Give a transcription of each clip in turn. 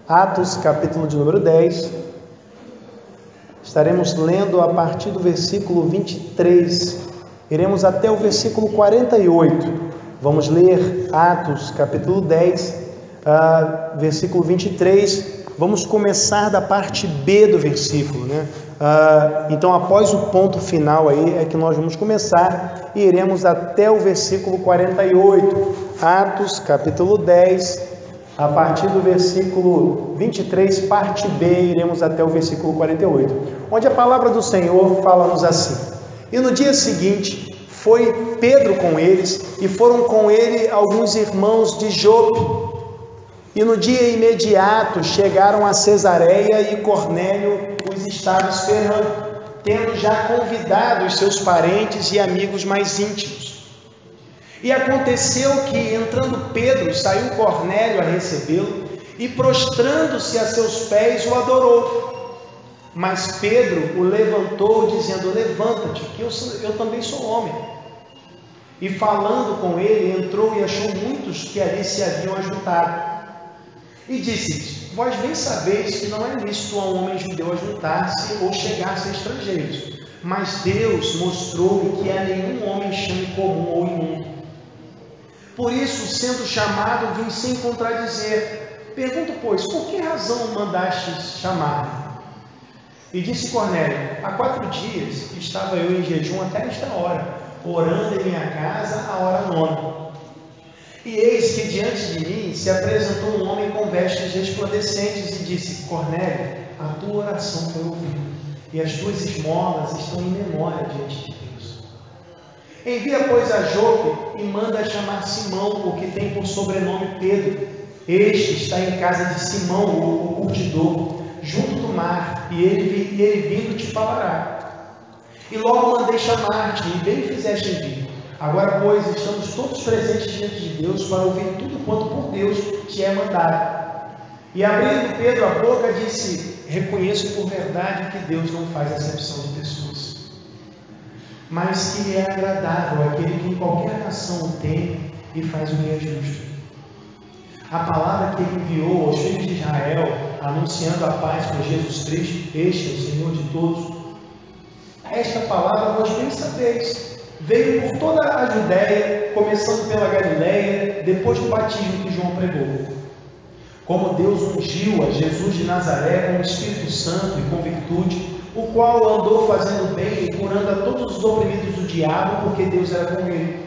Atos, capítulo de número 10. Estaremos lendo a partir do versículo 23. Iremos até o versículo 48. Vamos ler Atos, capítulo 10, versículo 23. Vamos começar da parte B do versículo, né? Então, após o ponto final aí, é que nós vamos começar e iremos até o versículo 48. Atos, capítulo 10, a partir do versículo 23, parte B, iremos até o versículo 48, onde a palavra do Senhor fala-nos assim: E no dia seguinte foi Pedro com eles, e foram com ele alguns irmãos de Jope. E no dia imediato chegaram a Cesareia, e Cornélio os estava esperando, tendo já convidado os seus parentes e amigos mais íntimos. E aconteceu que, entrando Pedro, saiu Cornélio a recebê-lo, e prostrando-se a seus pés, o adorou. Mas Pedro o levantou, dizendo: Levanta-te, que eu também sou homem. E falando com ele, entrou e achou muitos que ali se haviam ajuntado. E disse-lhes: Vós bem sabeis que não é lícito a um homem judeu ajuntar-se ou chegar-se a estrangeiros, mas Deus mostrou-me que a nenhum homem chame comum ou imundo. Por isso, sendo chamado, vim sem contradizer. Pergunto, pois, por que razão mandastes chamar-me? E disse Cornélio: Há 4 dias estava eu em jejum até esta hora, orando em minha casa à hora 9. E eis que diante de mim se apresentou um homem com vestes resplandecentes e disse: Cornélio, a tua oração foi ouvida, e as tuas esmolas estão em memória diante de Deus. Envia, pois, a Jope e manda chamar Simão, o que tem por sobrenome Pedro. Este está em casa de Simão, o curtidor, junto do mar, e ele vindo te falará. E logo mandei chamar-te, e bem fizeste em vir. Agora, pois, estamos todos presentes diante de Deus para ouvir tudo quanto por Deus te é mandado. E abrindo Pedro a boca, disse: Reconheço por verdade que Deus não faz acepção de pessoas, mas que lhe é agradável aquele que em qualquer nação o teme e faz o que é justo. A palavra que ele enviou aos filhos de Israel, anunciando a paz por Jesus Cristo, este é o Senhor de todos. Esta palavra vós bem sabeis. Veio por toda a Judéia, começando pela Galiléia, depois do batismo que João pregou. Como Deus ungiu a Jesus de Nazaré com o Espírito Santo e com virtude, o qual andou fazendo bem e curando a todos os oprimidos do diabo, porque Deus era com ele.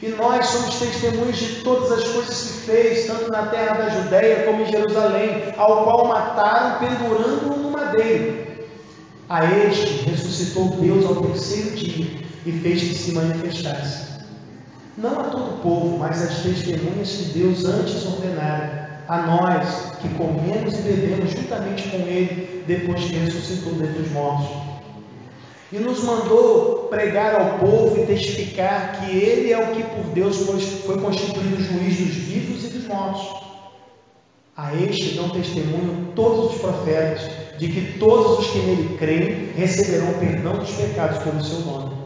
E nós somos testemunhos de todas as coisas que fez, tanto na terra da Judéia como em Jerusalém, ao qual mataram, pendurando-o no madeiro. A este ressuscitou Deus ao 3º dia, e fez que se manifestasse, não a todo o povo, mas às testemunhas que Deus antes ordenara, a nós que comemos e bebemos juntamente com ele, depois que ressuscitou dentre os mortos. E nos mandou pregar ao povo e testificar que ele é o que por Deus foi constituído juiz dos vivos e dos mortos. A este dão testemunho todos os profetas, de que todos os que nele creem receberão perdão dos pecados pelo seu nome.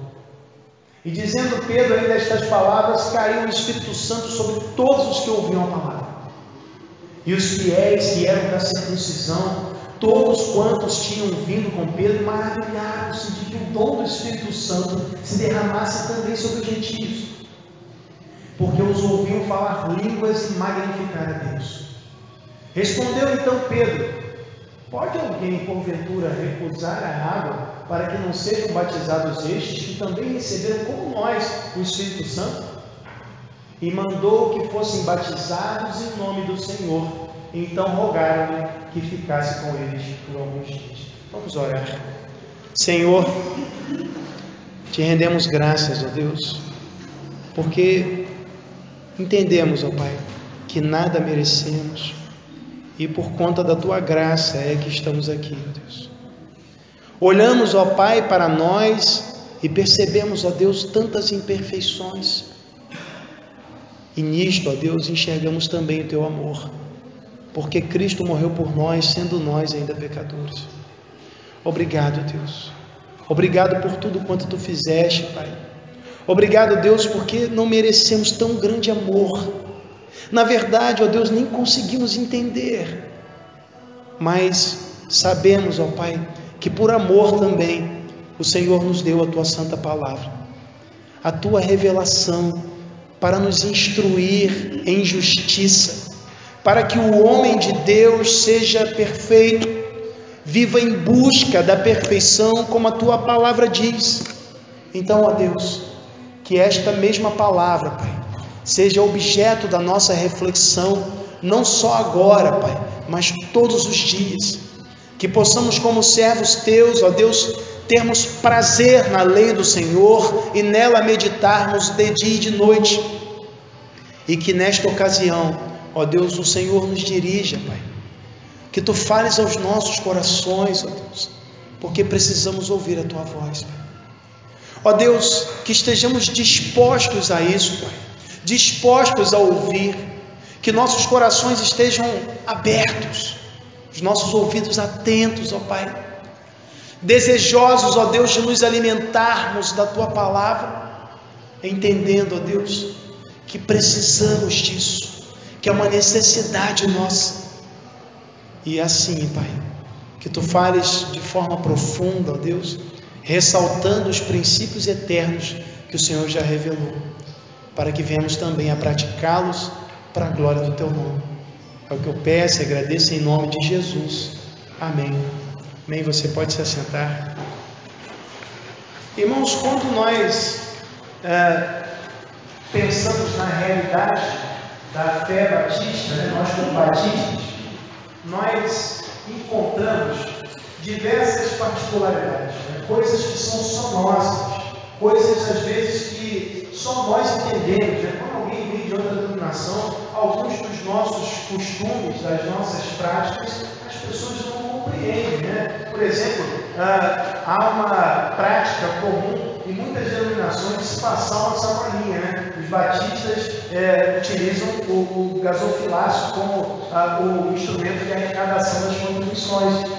E dizendo Pedro ainda estas palavras, caiu o Espírito Santo sobre todos os que ouviam a palavra. E os fiéis que eram da circuncisão, todos quantos tinham vindo com Pedro, maravilharam-se de que o dom do Espírito Santo se derramasse também sobre os gentios, porque os ouviam falar línguas e magnificar a Deus. Respondeu então Pedro: Pode alguém, porventura, recusar a água para que não sejam batizados estes, que também receberam como nós o Espírito Santo? E mandou que fossem batizados em nome do Senhor. Então rogaram-lhe que ficasse com eles por alguns dias. Vamos orar. Senhor, te rendemos graças, ó Deus, porque entendemos, ó Pai, que nada merecemos, e por conta da Tua graça é que estamos aqui, ó Deus. Olhamos, ó Pai, para nós e percebemos, ó Deus, tantas imperfeições. E nisto, ó Deus, enxergamos também o Teu amor, porque Cristo morreu por nós, sendo nós ainda pecadores. Obrigado, Deus. Obrigado por tudo quanto Tu fizeste, Pai. Obrigado, Deus, porque não merecemos tão grande amor. Na verdade, ó Deus, nem conseguimos entender mas sabemos, ó Pai, que por amor também o Senhor nos deu a Tua santa palavra, a Tua revelação, para nos instruir em justiça, para que o homem de Deus seja perfeito, viva em busca da perfeição, como a Tua palavra diz. Então, ó Deus, que esta mesma palavra, Pai, seja objeto da nossa reflexão, não só agora, Pai, mas todos os dias. Que possamos, como servos Teus, ó Deus, termos prazer na lei do Senhor e nela meditarmos de dia e de noite. E que nesta ocasião, ó Deus, o Senhor nos dirija, Pai. Que Tu fales aos nossos corações, ó Deus, porque precisamos ouvir a Tua voz, Pai. Ó Deus, que estejamos dispostos a isso, Pai, dispostos a ouvir, que nossos corações estejam abertos, os nossos ouvidos atentos, ó Pai, desejosos, ó Deus, de nos alimentarmos da Tua palavra, entendendo, ó Deus, que precisamos disso, que é uma necessidade nossa. E assim, Pai, que Tu fales de forma profunda, ó Deus, ressaltando os princípios eternos que o Senhor já revelou, para que venhamos também a praticá-los para a glória do Teu nome. É o que eu peço e agradeço em nome de Jesus. Amém. Amém. Você pode se assentar. Irmãos, quando nós pensamos na realidade da fé batista, né, nós como batistas, nós encontramos diversas particularidades, né, coisas que são só nossas, coisas às vezes que só nós entendemos, né? Quando alguém vem de outra denominação, alguns dos nossos costumes, das nossas práticas, as pessoas não compreendem, né? Por exemplo, há uma prática comum em muitas denominações de se passar uma sacolinha, né? Os batistas utilizam o gasofilácio como o instrumento de arrecadação das contribuições.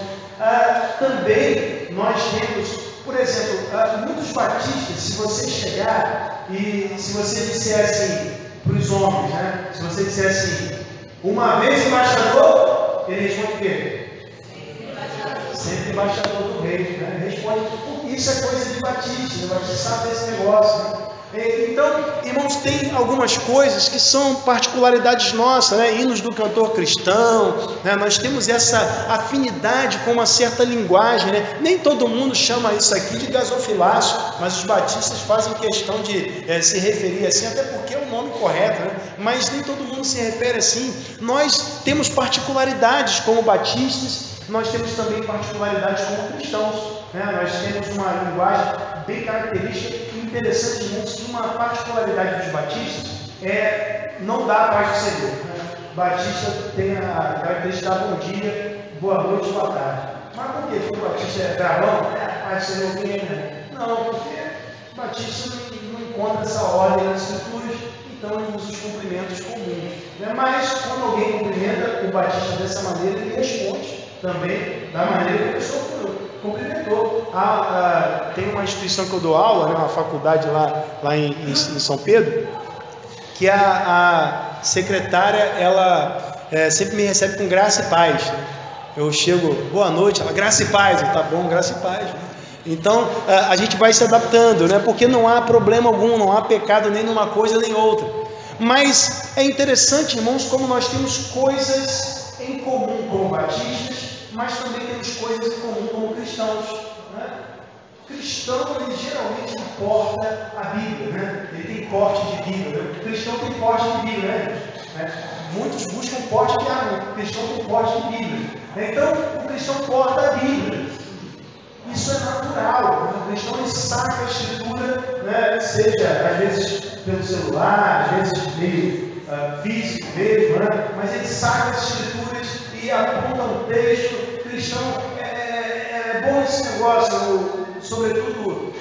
Também nós temos, por exemplo, muitos batistas, se você chegar e se você disser assim para os homens, né? Se você disser assim, uma vez embaixador, ele responde o quê? Sempre embaixador do rei, né? Responde, isso é coisa de batista, o batista sabe desse negócio, né? Então, irmãos, tem algumas coisas que são particularidades nossas, né? Hinos do cantor cristão, né? Nós temos essa afinidade com uma certa linguagem, né? Nem todo mundo chama isso aqui de gasofilácio, mas os batistas fazem questão de se referir assim, até porque é o nome correto, né? Mas nem todo mundo se refere assim. Nós temos particularidades como batistas, nós temos também particularidades como cristãos, né? Nós temos uma linguagem bem característica e interessante, irmãos, que uma particularidade dos batistas é não dar a paz do Senhor, né? O batista tem a característica de dar bom dia, boa noite, boa tarde. Mas por que o batista é gravão? A paz do Senhor vem, né? Não, porque o batista não encontra essa ordem nas escrituras, então ele usa os cumprimentos comuns, né? Mas quando alguém cumprimenta o batista dessa maneira, ele responde também da maneira que a pessoa cumprimentou. Tem uma instituição que eu dou aula, né, uma faculdade lá em São Pedro, que a secretária, ela sempre me recebe com graça e paz, né? Eu chego, boa noite, ela, graça e paz, tá bom, graça e paz, né? Então a gente vai se adaptando, né? Porque não há problema algum, não há pecado nem numa coisa nem outra. Mas é interessante, irmãos, como nós temos coisas em comum como batistas, mas também temos coisas em comum como cristãos, né? O cristão, ele geralmente porta a Bíblia, né? Ele tem porte de Bíblia, né? O cristão tem porte de Bíblia, né? Muitos buscam porte de água, o cristão tem porte de Bíblia. Então, o cristão porta a Bíblia. Isso é natural, né? O cristão, ele saca a escritura, né? Seja às vezes pelo celular, às vezes meio físico mesmo, né? Mas ele saca as escrituras e aponta um texto. Cristão é bom esse negócio, sobretudo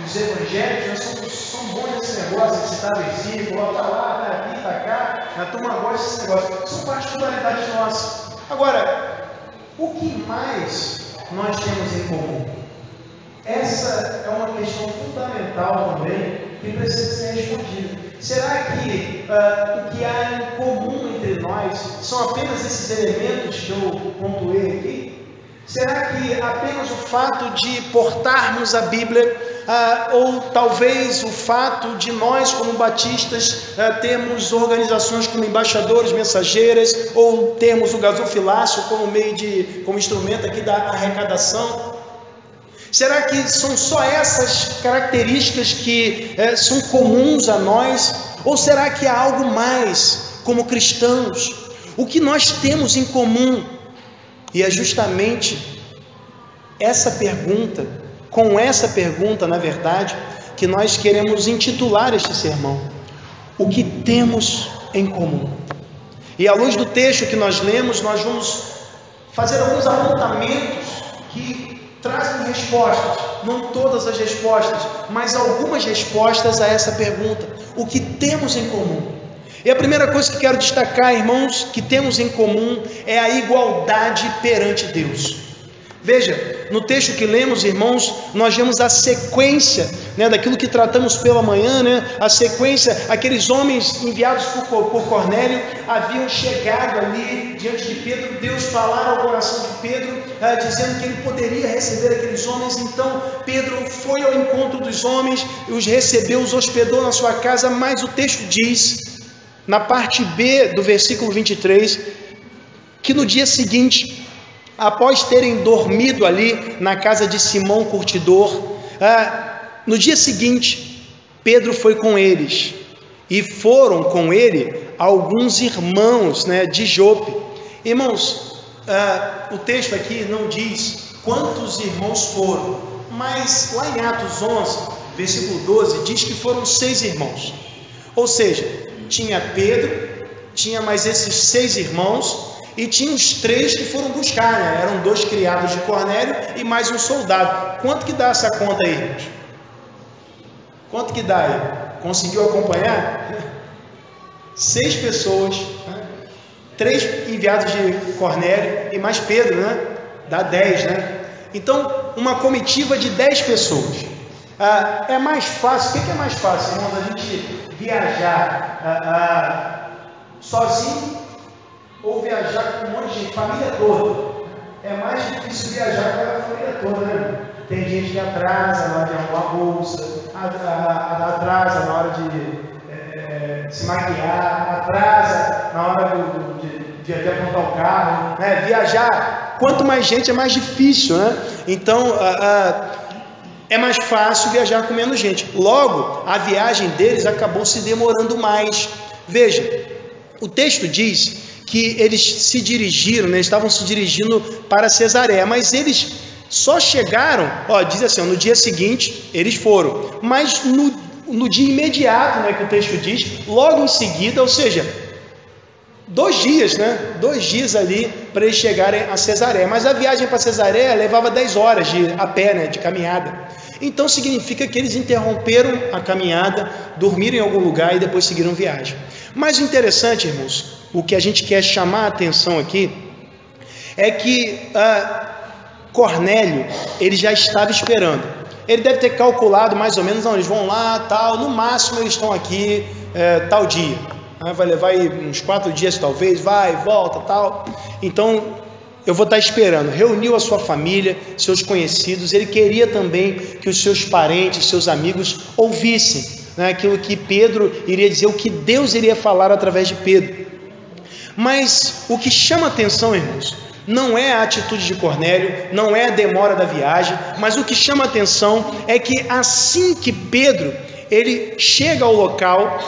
os evangélicos, né? São bons nesse negócio de citar versículo, tá lá, tá aqui, tá cá, a turma gosta desse negócio. São particularidades nossas. Agora, o que mais nós temos em comum? Essa é uma questão fundamental também que precisa ser respondida. Será que o que há em comum entre entre nós são apenas esses elementos que eu pontuei aqui? Será que apenas o fato de portarmos a Bíblia, ou talvez o fato de nós como batistas termos organizações como embaixadores, mensageiras, ou termos o gasofilácio como instrumento aqui da arrecadação? Será que são só essas características que são comuns a nós? Ou será que há algo mais como cristãos? O que nós temos em comum? E é justamente essa pergunta, com essa pergunta, na verdade, que nós queremos intitular este sermão: o que temos em comum? E à luz do texto que nós lemos, nós vamos fazer alguns apontamentos que trazem respostas, não todas as respostas, mas algumas respostas a essa pergunta: o que temos em comum? E a primeira coisa que quero destacar, irmãos, que temos em comum é a igualdade perante Deus. Veja, no texto que lemos, irmãos, nós vemos a sequência, daquilo que tratamos pela manhã, a sequência, aqueles homens enviados por Cornélio haviam chegado ali diante de Pedro, Deus falara ao coração de Pedro, dizendo que ele poderia receber aqueles homens. Então Pedro foi ao encontro dos homens, os recebeu, os hospedou na sua casa, mas o texto diz, na parte B do versículo 23, que no dia seguinte, após terem dormido ali na casa de Simão Curtidor, no dia seguinte, Pedro foi com eles, e foram com ele alguns irmãos de Jope. Irmãos, o texto aqui não diz quantos irmãos foram, mas lá em Atos 11, versículo 12, diz que foram 6 irmãos, ou seja, tinha Pedro, tinha mais esses 6 irmãos, e tinha os 3 que foram buscar, eram 2 criados de Cornélio e mais um soldado. Quanto que dá essa conta aí, irmãos? Quanto que dá aí? Conseguiu acompanhar? 6 pessoas, 3 enviados de Cornélio e mais Pedro, dá 10, Então, uma comitiva de 10 pessoas. É mais fácil, o que é mais fácil, irmãos? A gente viajar sozinho ou viajar com um monte de gente, família toda? É mais difícil viajar com a família toda, Tem gente que atrasa na hora de arrumar a bolsa, atrasa na hora de se maquiar, atrasa na hora de apontar o carro, Viajar, quanto mais gente é mais difícil, Então, é mais fácil viajar com menos gente. Logo, a viagem deles acabou se demorando mais. Veja, o texto diz que eles se dirigiram, estavam se dirigindo para Cesareia, mas eles só chegaram, diz assim, no dia seguinte eles foram, mas no dia imediato, que o texto diz, logo em seguida, ou seja, 2 dias, 2 dias ali para eles chegarem a Cesareia, mas a viagem para Cesareia levava 10 horas a pé, de caminhada. Então significa que eles interromperam a caminhada, dormiram em algum lugar e depois seguiram viagem. Mas o interessante, irmãos, o que a gente quer chamar a atenção aqui é que Cornélio, ele já estava esperando. Ele deve ter calculado mais ou menos, eles vão lá, tal, no máximo eles estão aqui tal dia. Vai levar aí uns 4 dias talvez, vai, volta, tal. Então eu vou estar esperando. Reuniu a sua família, seus conhecidos. Ele queria também que os seus parentes, seus amigos ouvissem aquilo que Pedro iria dizer, o que Deus iria falar através de Pedro. Mas o que chama atenção, irmãos, não é a atitude de Cornélio, não é a demora da viagem, mas o que chama atenção é que assim que Pedro ele chega ao local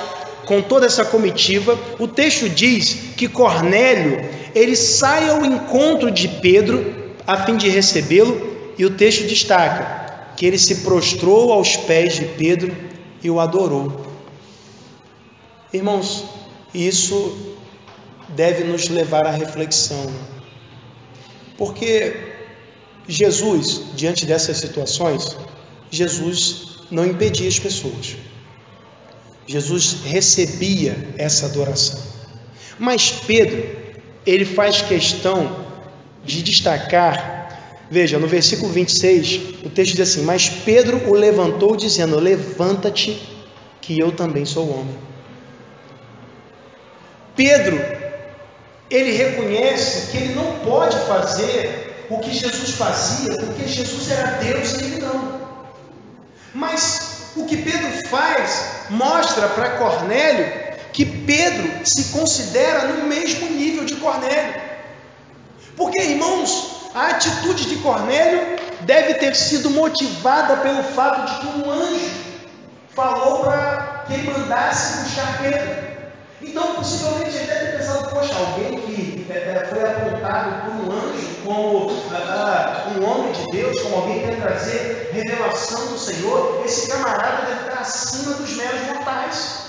com toda essa comitiva, o texto diz que Cornélio ele sai ao encontro de Pedro a fim de recebê-lo, e o texto destaca que ele se prostrou aos pés de Pedro e o adorou. Irmãos, isso deve nos levar à reflexão, porque Jesus, diante dessas situações, Jesus não impedia as pessoas. Jesus recebia essa adoração. Mas Pedro, ele faz questão de destacar, veja, no versículo 26, o texto diz assim: mas Pedro o levantou dizendo: levanta-te, que eu também sou homem. Pedro ele reconhece que ele não pode fazer o que Jesus fazia, porque Jesus era Deus e ele não. Mas o que Pedro faz mostra para Cornélio que Pedro se considera no mesmo nível de Cornélio. Porque, irmãos, a atitude de Cornélio deve ter sido motivada pelo fato de que um anjo falou para que ele mandasse buscar Pedro. Então, possivelmente, ele deve ter pensado, poxa, alguém que foi apontado por um anjo como um homem de Deus, como alguém que quer trazer revelação do Senhor, esse camarada deve estar acima dos meros mortais.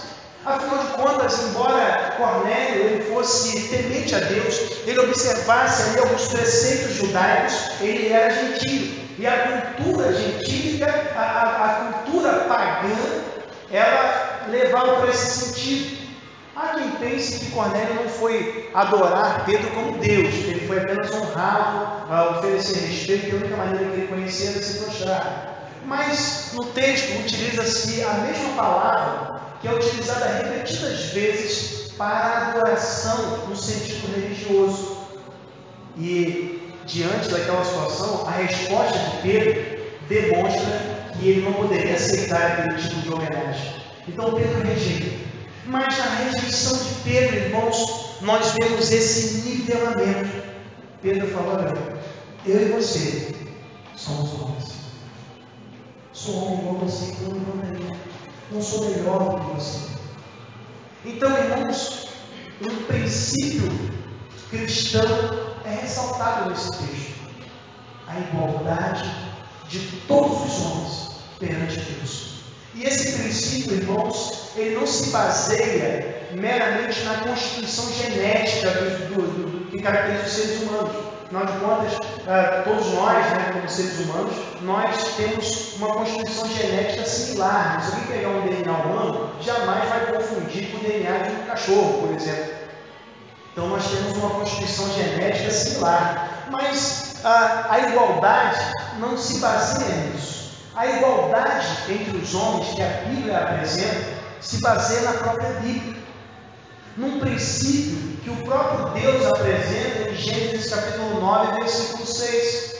Afinal de contas, embora Cornélio ele fosse temente a Deus, ele observasse ali alguns preceitos judaicos, ele era gentio. E a cultura gentílica, a cultura pagã, ela levava para esse sentido. Há quem pense que Cornélio não foi adorar Pedro como Deus, ele foi apenas honrá-lo, oferecer respeito, e a única maneira que ele conhecia era se prostrar. Mas no texto utiliza-se a mesma palavra que é utilizada repetidas vezes para a adoração no sentido religioso. E diante daquela situação, a resposta de Pedro demonstra que ele não poderia aceitar aquele tipo de homenagem. Então Pedro rejeita. Mas na rejeição de Pedro, irmãos, nós vemos esse nivelamento. Pedro falou: olha, eu e você somos homens. Sou homem igual a você, então não sou melhor do que você. Então, irmãos, um princípio cristão é ressaltado nesse texto: a igualdade de todos os homens perante Deus. E esse princípio, irmãos, ele não se baseia meramente na constituição genética que caracteriza os seres humanos. Afinal de contas, todos nós, como seres humanos, nós temos uma constituição genética similar. Se alguém pegar um DNA humano, jamais vai confundir com o DNA de um cachorro, por exemplo. Então nós temos uma constituição genética similar. Mas a igualdade não se baseia nisso. A igualdade entre os homens que a Bíblia apresenta se baseia na própria Bíblia, num princípio que o próprio Deus apresenta em Gênesis capítulo 9, versículo 6.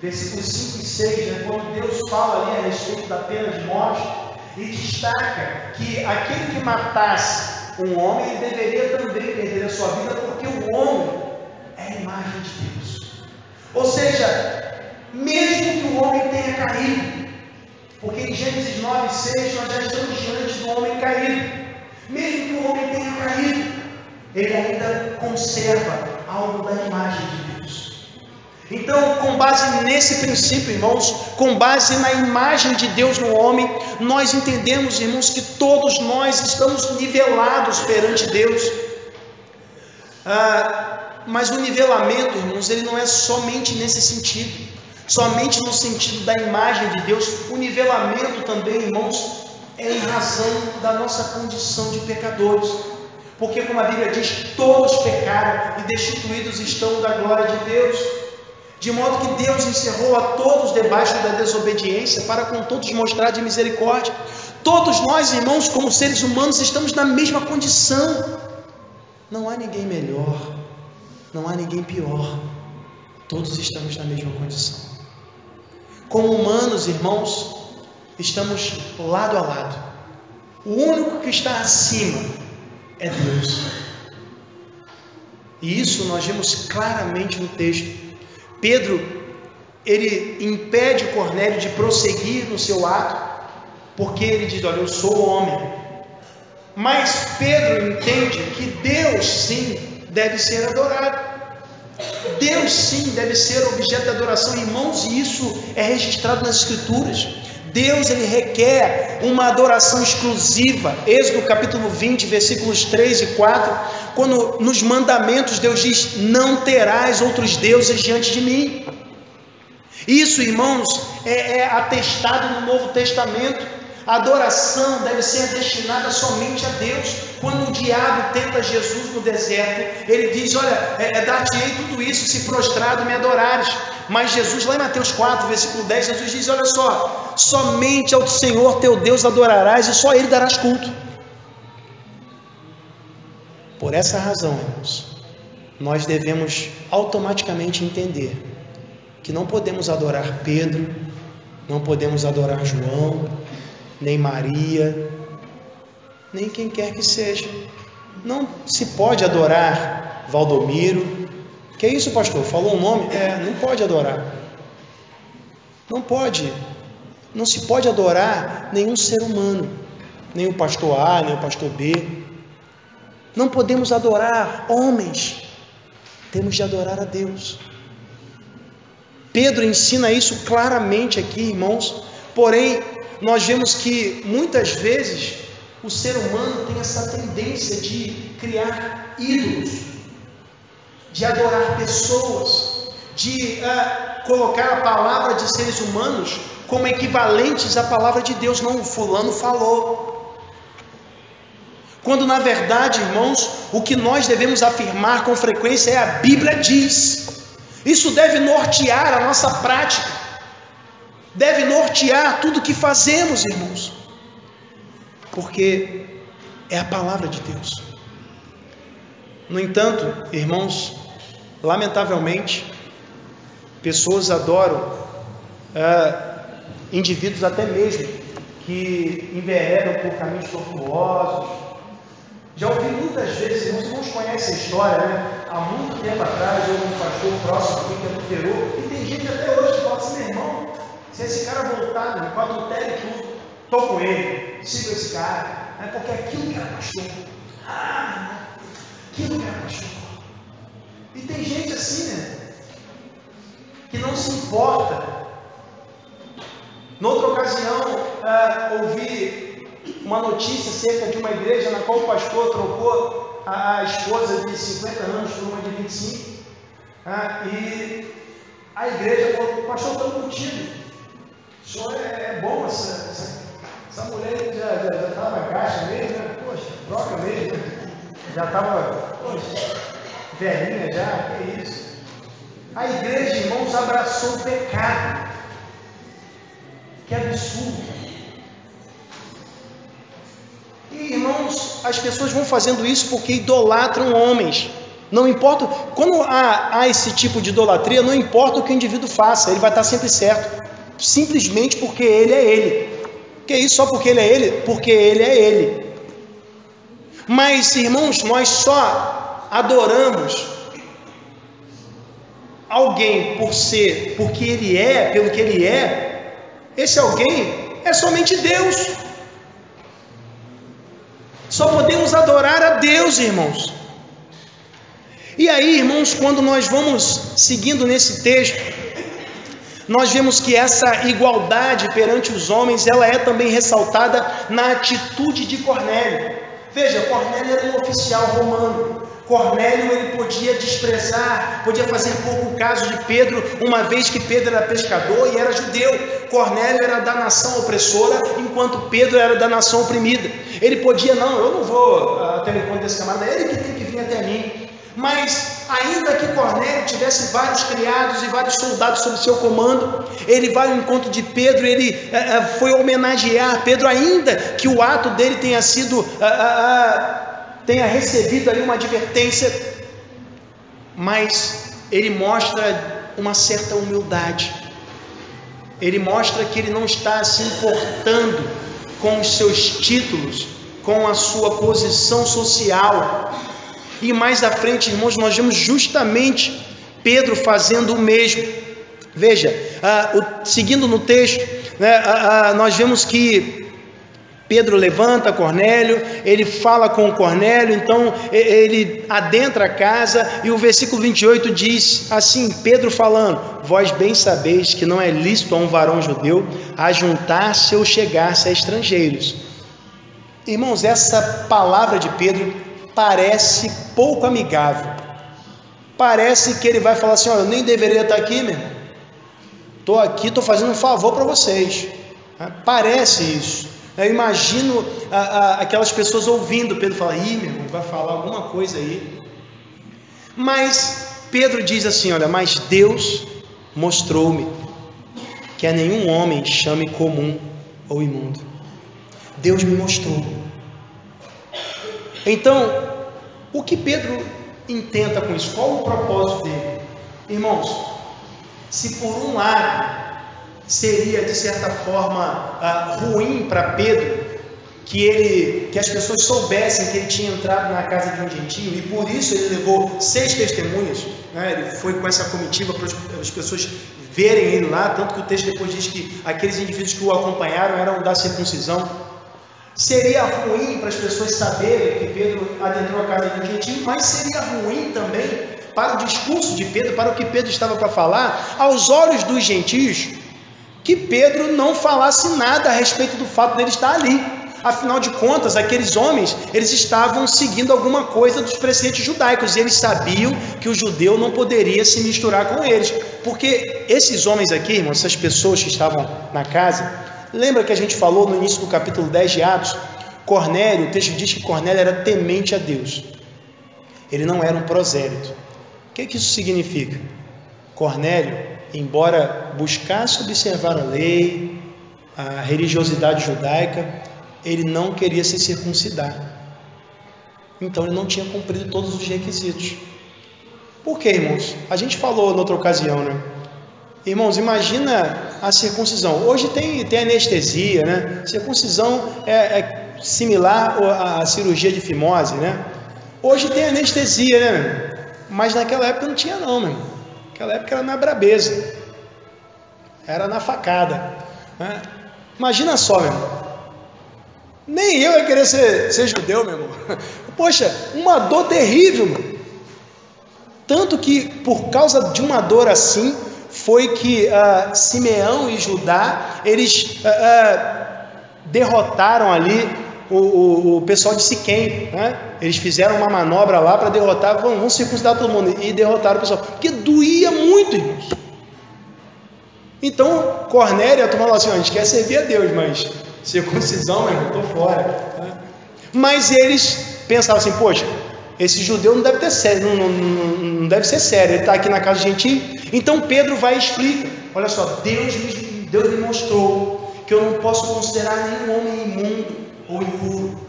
Versículos 5 e 6, quando Deus fala ali a respeito da pena de morte, e destaca que aquele que matasse um homem, ele deveria também perder a sua vida, porque o homem é a imagem de Deus. Ou seja, mesmo que o homem tenha caído, porque em Gênesis 9, 6 nós já estamos diante do homem caído, mesmo que o homem tenha caído, ele ainda conserva algo da imagem de Deus. Então, com base nesse princípio, irmãos, com base na imagem de Deus no homem, nós entendemos, irmãos, que todos nós estamos nivelados perante Deus. Mas o nivelamento, irmãos, ele não é somente nesse sentido, somente no sentido da imagem de Deus. O nivelamento também, irmãos, é em razão da nossa condição de pecadores. Porque, como a Bíblia diz, todos pecaram e destituídos estão da glória de Deus. De modo que Deus encerrou a todos debaixo da desobediência, para com todos mostrar de misericórdia. Todos nós, irmãos, como seres humanos, estamos na mesma condição. Não há ninguém melhor, não há ninguém pior. Todos estamos na mesma condição. Como humanos, irmãos, estamos lado a lado. O único que está acima é Deus. E isso nós vemos claramente no texto. Pedro, ele impede Cornélio de prosseguir no seu ato, porque ele diz: olha, eu sou homem. Mas Pedro entende que Deus sim deve ser adorado. Deus sim deve ser objeto de adoração, irmãos, e isso é registrado nas Escrituras. Deus, ele requer uma adoração exclusiva. Êxodo capítulo 20, versículos 3 e 4, quando nos mandamentos Deus diz: não terás outros deuses diante de mim. Isso, irmãos, é atestado no Novo Testamento. A adoração deve ser destinada somente a Deus. Quando o diabo tenta Jesus no deserto, ele diz: olha, dar-te-ei tudo isso se prostrado me adorares. Mas Jesus, lá em Mateus 4, versículo 10, Jesus diz: olha só, somente ao Senhor teu Deus adorarás e só a Ele darás culto. Por essa razão, irmãos, nós devemos automaticamente entender que não podemos adorar Pedro, não podemos adorar João, nem Maria, nem quem quer que seja. Não se pode adorar Valdomiro. Que isso, pastor? Falou um nome? Não pode adorar. Não pode. Não se pode adorar nenhum ser humano, nem o pastor A, nem o pastor B. Não podemos adorar homens, temos de adorar a Deus. Pedro ensina isso claramente aqui, irmãos, porém, nós vemos que muitas vezes o ser humano tem essa tendência de criar ídolos, de adorar pessoas, de colocar a palavra de seres humanos como equivalentes à palavra de Deus. Não, o fulano falou. Quando na verdade, irmãos, o que nós devemos afirmar com frequência é a Bíblia diz. Isso deve nortear a nossa prática, deve nortear tudo que fazemos, irmãos, porque é a palavra de Deus. No entanto, irmãos, lamentavelmente, pessoas adoram indivíduos até mesmo que enveredam por caminhos tortuosos. Já ouvi muitas vezes, os irmãos conhecem a história, né? Há muito tempo atrás, eu um pastor próximo aqui que é do Peru, e tem gente até hoje que fala assim: meu irmão, se esse cara voltar com adultério e tudo, estou com ele, sigo esse cara, porque aquilo que era pastor, aquilo que era pastor. E tem gente assim, né? Que não se importa. Noutra ocasião, ouvi uma notícia acerca de uma igreja na qual o pastor trocou a esposa de 50 anos por uma de 25, e a igreja falou: pastor, estou contigo, o senhor é bom, essa mulher já estava caixa mesmo, né? Poxa, troca mesmo, já estava velhinha já, que isso. A igreja, irmãos, abraçou o pecado. Que absurdo. E, irmãos, as pessoas vão fazendo isso porque idolatram homens. Não importa, quando há esse tipo de idolatria, não importa o que o indivíduo faça, ele vai estar sempre certo, simplesmente porque ele é ele. Que isso, só porque ele é ele? Porque ele é ele. Mas, irmãos, nós só adoramos alguém porque ele é, pelo que ele é. Esse alguém é somente Deus. Só podemos adorar a Deus, irmãos. E aí, irmãos, quando nós vamos seguindo nesse texto, nós vemos que essa igualdade perante os homens, ela é também ressaltada na atitude de Cornélio. Veja, Cornélio era um oficial romano. Cornélio, ele podia desprezar, podia fazer pouco caso de Pedro, uma vez que Pedro era pescador e era judeu. Cornélio era da nação opressora, enquanto Pedro era da nação oprimida. Ele podia, não, eu não vou até o encontro desse camarada, é ele que tem que vir até mim. Mas ainda que Cornélio tivesse vários criados e vários soldados sob seu comando, ele vai ao encontro de Pedro, ele foi homenagear Pedro, ainda que o ato dele tenha sido, tenha recebido ali uma advertência, mas ele mostra uma certa humildade. Ele mostra que ele não está se importando com os seus títulos, com a sua posição social. E mais à frente, irmãos, nós vemos justamente Pedro fazendo o mesmo. Veja, seguindo no texto, nós vemos que Pedro levanta Cornélio, ele fala com Cornélio, então ele adentra a casa, e o versículo 28 diz assim, Pedro falando: vós bem sabeis que não é lícito a um varão judeu ajuntar-se ou chegar-se a estrangeiros. Irmãos, essa palavra de Pedro parece pouco amigável. Parece que ele vai falar assim: olha, eu nem deveria estar aqui, meu irmão. Estou aqui, estou fazendo um favor para vocês. Parece isso. Eu imagino aquelas pessoas ouvindo Pedro falar: ih, meu irmão, vai falar alguma coisa aí. Mas Pedro diz assim: olha, mas Deus mostrou-me que a nenhum homem chame comum ou imundo. Deus me mostrou. Então, o que Pedro intenta com isso? Qual o propósito dele? Irmãos, se por um lado seria de certa forma ruim para Pedro que as pessoas soubessem que ele tinha entrado na casa de um gentio, e por isso ele levou 6 testemunhas, né? Ele foi com essa comitiva para as pessoas verem ele lá, tanto que o texto depois diz que aqueles indivíduos que o acompanharam eram da circuncisão. Seria ruim para as pessoas saberem que Pedro adentrou a casa de um gentio, mas seria ruim também para o discurso de Pedro, para o que Pedro estava para falar, aos olhos dos gentios, que Pedro não falasse nada a respeito do fato dele estar ali. Afinal de contas, aqueles homens, eles estavam seguindo alguma coisa dos preceitos judaicos, e eles sabiam que o judeu não poderia se misturar com eles, porque esses homens aqui, irmãos, essas pessoas que estavam na casa, lembra que a gente falou no início do capítulo 10 de Atos? Cornélio, o texto diz que Cornélio era temente a Deus, ele não era um prosélito. O que isso significa? Cornélio, embora buscasse observar a lei, a religiosidade judaica, ele não queria se circuncidar. Então ele não tinha cumprido todos os requisitos. Por quê, irmãos? A gente falou em outra ocasião, né? Irmãos, imagina a circuncisão. Hoje tem anestesia, né? Circuncisão é similar à cirurgia de fimose, né? Hoje tem anestesia, né? Mas naquela época não tinha não, meu irmão. Naquela época era na brabeza. Era na facada, né? Imagina só, meu irmão. Nem eu ia querer ser judeu, meu irmão. Poxa, uma dor terrível, meu. Tanto que por causa de uma dor assim, foi que Simeão e Judá, eles derrotaram ali o pessoal de Siquém, né? Eles fizeram uma manobra lá para derrotar, vamos circuncidar todo mundo, e derrotaram o pessoal, porque doía muito, irmãos. Então Cornélio tomou assim, a gente quer servir a Deus, mas circuncisão, meu irmão, estou fora, né? Mas eles pensavam assim, poxa, esse judeu não deve ter sério, não deve ser sério, ele está aqui na casa de gentio. Então Pedro vai e explica, olha só, Deus me mostrou que eu não posso considerar nenhum homem imundo ou impuro.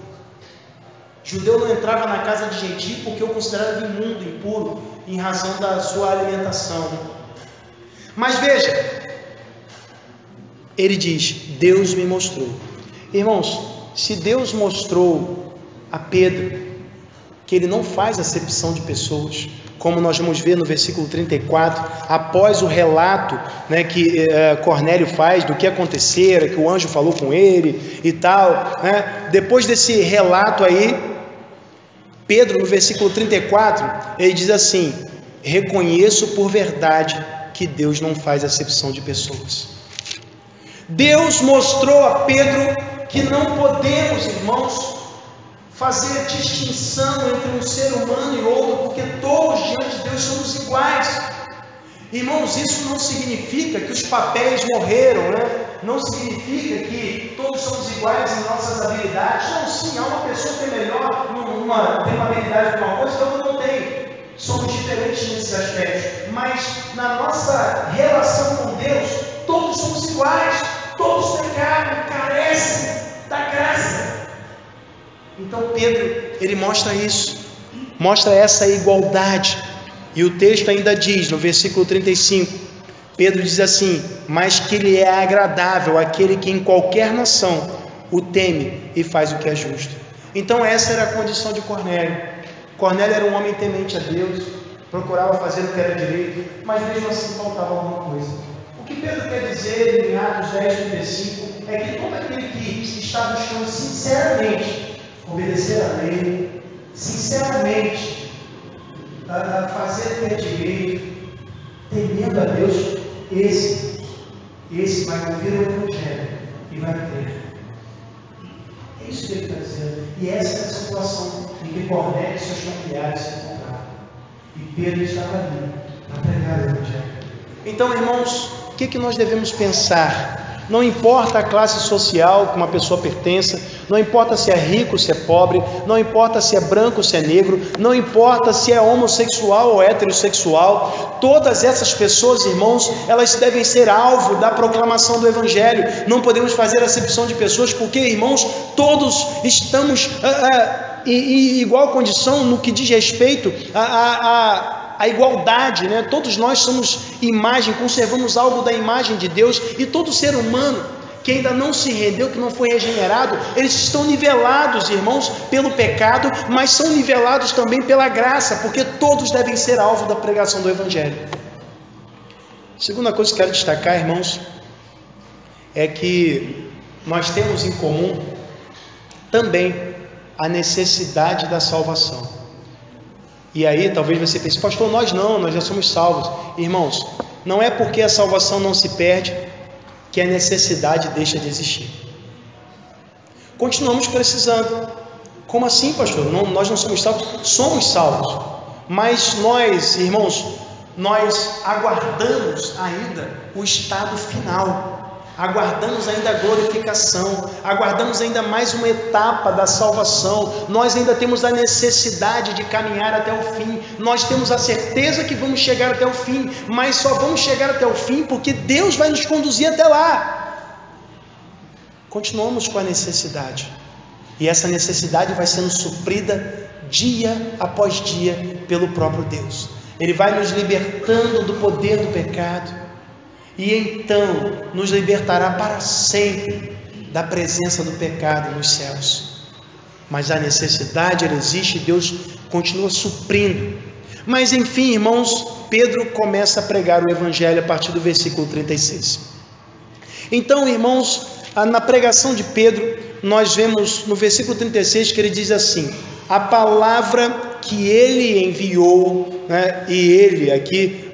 Judeu não entrava na casa de gentio porque eu considerava imundo, impuro, em razão da sua alimentação. Mas veja, ele diz, Deus me mostrou. Irmãos, se Deus mostrou a Pedro que ele não faz acepção de pessoas, como nós vamos ver no versículo 34, após o relato, né, que Cornélio faz do que acontecera, que o anjo falou com ele e tal, né? Depois desse relato aí, Pedro no versículo 34, ele diz assim, reconheço por verdade que Deus não faz acepção de pessoas. Deus mostrou a Pedro que não podemos, irmãos, fazer distinção entre um ser humano e outro, porque todos diante de Deus somos iguais. Irmãos, isso não significa que os papéis morreram, né? Não significa que todos somos iguais em nossas habilidades. Não, sim, há uma pessoa que é melhor, tem uma habilidade para uma coisa que a outra não tem. Somos diferentes nesses aspectos, mas na nossa relação com Deus, todos somos iguais, todos pecaram, carecem da graça. Então Pedro, ele mostra isso, mostra essa igualdade, e o texto ainda diz, no versículo 35, Pedro diz assim, mas que ele é agradável àquele que em qualquer nação o teme e faz o que é justo. Então essa era a condição de Cornélio. Cornélio era um homem temente a Deus, procurava fazer o que era direito, mas mesmo assim faltava alguma coisa. O que Pedro quer dizer em Atos 10, 35, é que todo aquele que está buscando sinceramente obedecer à lei, sinceramente a fazer o que é direito, temendo a Deus, esse vai ouvir o Evangelho e vai crer. É isso que ele está dizendo. E essa é a situação em que Cornélio e seus familiares se encontraram. E Pedro estava ali para pregar o Evangelho. Então, irmãos, o que nós devemos pensar? Não importa a classe social que uma pessoa pertença, não importa se é rico, se é pobre, não importa se é branco, se é negro, não importa se é homossexual ou heterossexual, todas essas pessoas, irmãos, elas devem ser alvo da proclamação do Evangelho. Não podemos fazer acepção de pessoas porque, irmãos, todos estamos em igual condição no que diz respeito à igualdade, né? Todos nós somos imagem, conservamos algo da imagem de Deus, e todo ser humano que ainda não se rendeu, que não foi regenerado, eles estão nivelados, irmãos, pelo pecado, mas são nivelados também pela graça, porque todos devem ser alvo da pregação do Evangelho. Segunda coisa que quero destacar, irmãos, é que nós temos em comum também a necessidade da salvação. E aí talvez você pense, pastor, nós já somos salvos. Irmãos, não é porque a salvação não se perde que a necessidade deixa de existir. Continuamos precisando. Como assim, pastor? Nós não somos salvos? Somos salvos, mas nós, irmãos, nós aguardamos ainda o estado final, aguardamos ainda a glorificação, aguardamos ainda mais uma etapa da salvação. Nós ainda temos a necessidade de caminhar até o fim. Nós temos a certeza que vamos chegar até o fim, mas só vamos chegar até o fim porque Deus vai nos conduzir até lá. Continuamos com a necessidade, e essa necessidade vai sendo suprida dia após dia pelo próprio Deus. Ele vai nos libertando do poder do pecado, e então nos libertará para sempre da presença do pecado nos céus. Mas a necessidade, ela existe, e Deus continua suprindo. Mas enfim, irmãos, Pedro começa a pregar o Evangelho a partir do versículo 36. Então, irmãos, na pregação de Pedro, nós vemos no versículo 36 que ele diz assim: a palavra que ele enviou, né, e ele aqui,